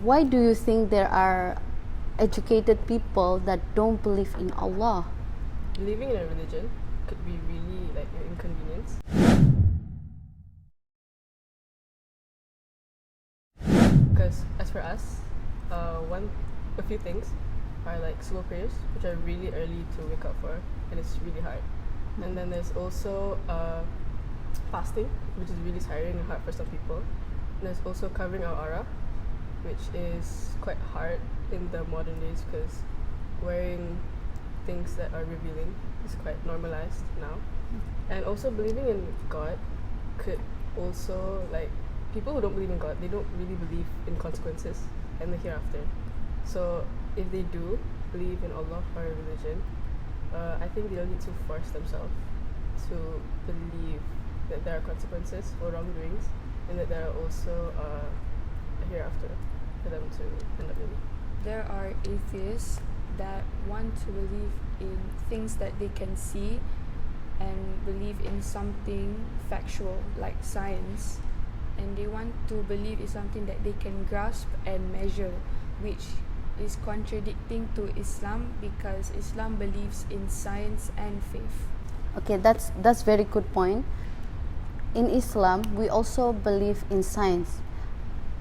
why do you think there are educated people that don't believe in Allah? Believing in a religion could be really like an inconvenience. Because as for us, a few things are like subuh prayers, which are really early to wake up for, and it's really hard. And then there's also fasting, which is really tiring and hard for some people. And there's also covering our aura, which is quite hard in the modern days because wearing things that are revealing is quite normalized now. And also believing in God could also, like, people who don't believe in God, they don't really believe in consequences and the hereafter. So if they do believe in Allah or a religion, I think they'll need to force themselves to believe that there are consequences for wrongdoings and that there are also a hereafter for them to end up in. There are atheists that want to believe in things that they can see and believe in something factual like science, and they want to believe in something that they can grasp and measure, which is contradicting to Islam because Islam believes in science and faith. Okay, that's very good point. In Islam, we also believe in science.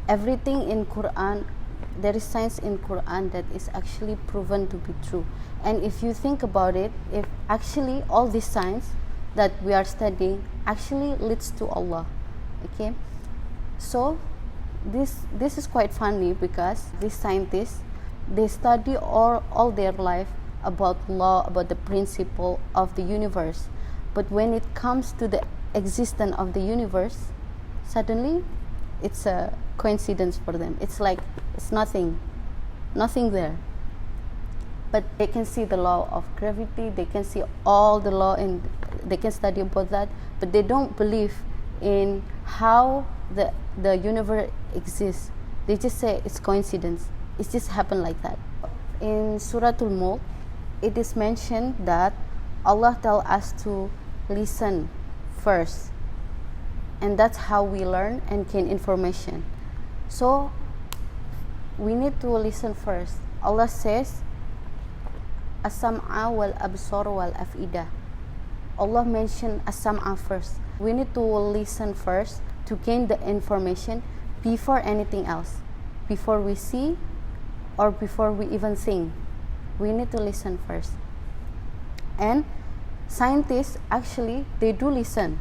Everything in Quran, there is science in Quran that is actually proven to be true. And if you think about it, if actually all this science that we are studying actually leads to Allah, okay? So this is quite funny because these scientists, they study all their life about law, about the principle of the universe. But when it comes to the existence of the universe, suddenly it's a coincidence for them. It's like it's nothing there. But they can see the law of gravity, they can see all the law and they can study about that, but they don't believe in how the universe exists. They just say it's coincidence. It just happened like that. In Surah Al-Mulk, it is mentioned that Allah tells us to listen first, and that's how we learn and gain information. So we need to listen first. Allah says, As-sam'a wal absar wal af'idah. Allah mentioned as-sam'a first. We need to listen first to gain the information before anything else. Before we see or before we even think, we need to listen first. And scientists actually, they do listen.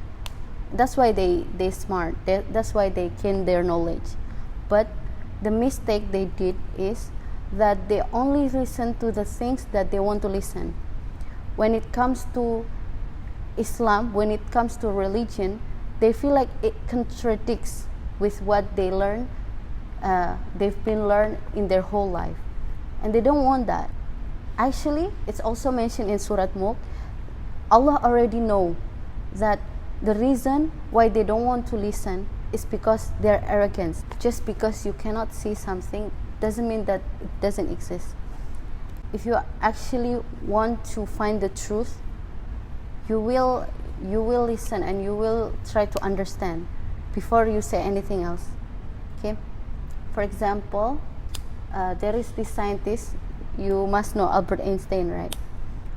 That's why they smart. That's why they gain their knowledge. But the mistake they did is that they only listen to the things that they want to listen. When it comes to Islam, when it comes to religion, they feel like it contradicts with what they learn. They've been learned in their whole life, and they don't want that. Actually, it's also mentioned in Surah Al-Mulk. Allah already know that the reason why they don't want to listen is because they're arrogant. Just because you cannot see something doesn't mean that it doesn't exist. If you actually want to find the truth, you will listen and you will try to understand before you say anything else. Okay? For example, there is this scientist, you must know Albert Einstein, right?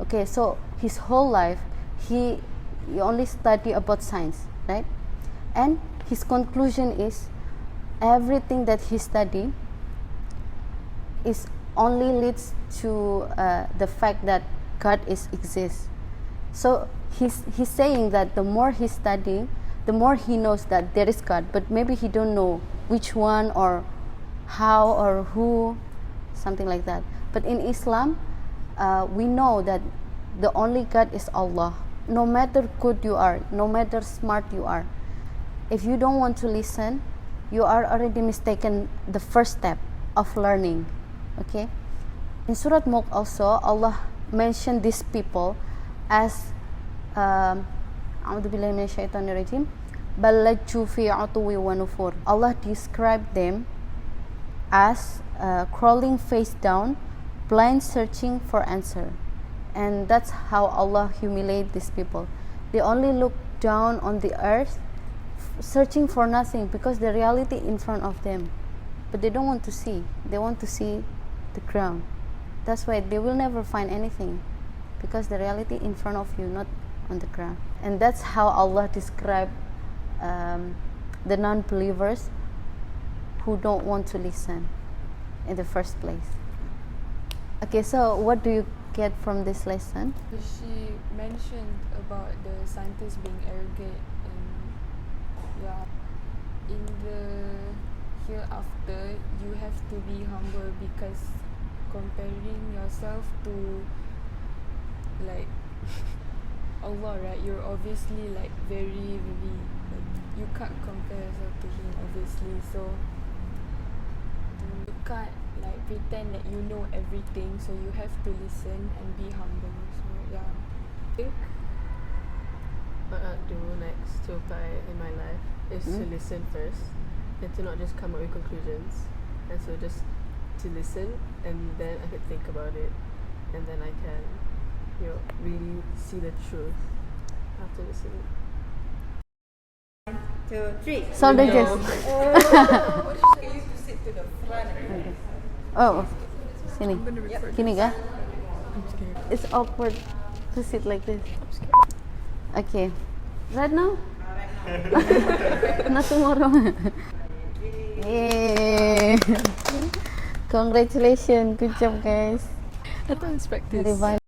Okay, so his whole life he only study about science, right? And his conclusion is everything that he study is only leads to the fact that God exists. So he's saying that the more he's studying, the more he knows that there is God, but maybe he don't know which one or how or who, something like that. But in Islam, we know that the only God is Allah. No matter good you are, no matter smart you are, if you don't want to listen, you are already mistaken the first step of learning. Okay? In Surah Al-Mulk also, Allah mentioned these people as A'udhu billahi minash shaitanir rajim, bal lajju fi 'utwi wa nufur. Allah described them as crawling face down, blind searching for answer. And that's how Allah humiliate these people. They only look down on the earth searching for nothing because the reality in front of them. but they don't want to see. They want to see the ground. That's why they will never find anything, because the reality in front of you, not on the ground. And that's how Allah described the non-believers who don't want to listen in the first place. Okay, so what do you get from this lesson? She mentioned about the scientists being arrogant, and yeah, in the hereafter you have to be humble, because comparing yourself to like Allah, right? You're obviously like very like, you can't compare yourself to Him, obviously. So you can't like pretend that you know everything. So you have to listen and be humble. So yeah. I think what I'll do next to apply in my life is to listen first, and to not just come up with conclusions. And so just to listen, and then I could think about it, and then I can, you know, really see the truth after listening. 1, 2, 3. SoulDigest. Oh, sini. Gini kah? It's awkward to sit like this. Okay. Right now? Not tomorrow. Yay! Congratulations. Good job, guys. I don't expect this. Very